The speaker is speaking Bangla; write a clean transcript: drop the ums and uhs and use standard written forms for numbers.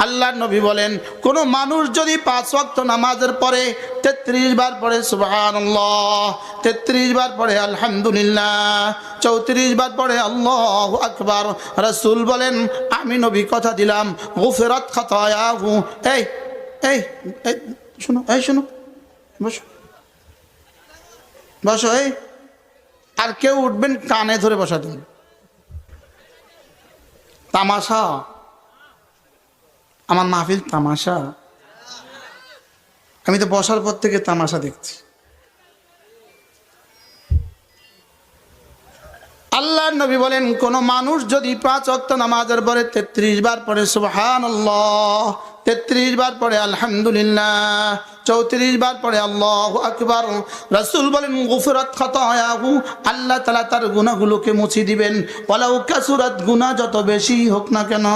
আল্লাহর নবী বলেন কোন মানুষ যদি 5 ওয়াক্ত নামাজের পরে 33 বার পড়ে সুবহানাল্লাহ, 33 বার পড়ে আলহামদুলিল্লাহ, 34 বার পড়ে আল্লাহু আকবার, রাসূল বলেন আমি নবী কথা দিলাম গুফরাত খাতায়াহু। এই এই শুনো, এই শুনো, বসো বসো। এই আর কেউ উঠবেন কানে ধরে বসাতেন। তামাশা, আমার মাহফিল তামাশা? আমি তো বসার পর থেকে তামাশা দেখছি। আল্লাহর নবী বলেন কোন মানুষ যদি 5 ওয়াক্ত নামাজের পরে 33 বার পড়ে সুবহানাল্লাহ, 33 বার পড়ে আলহামদুলিল্লাহ, 34 বার পড়ে আল্লাহু আকবার, রাসূল বলেন গুফরাত খাতায়াহু, আল্লাহ তাআলা তার গুনাহগুলোকে মুছে দিবেন। ওয়ালাউ কাসুরাত, গুনাহ যত বেশি হোক না কেন।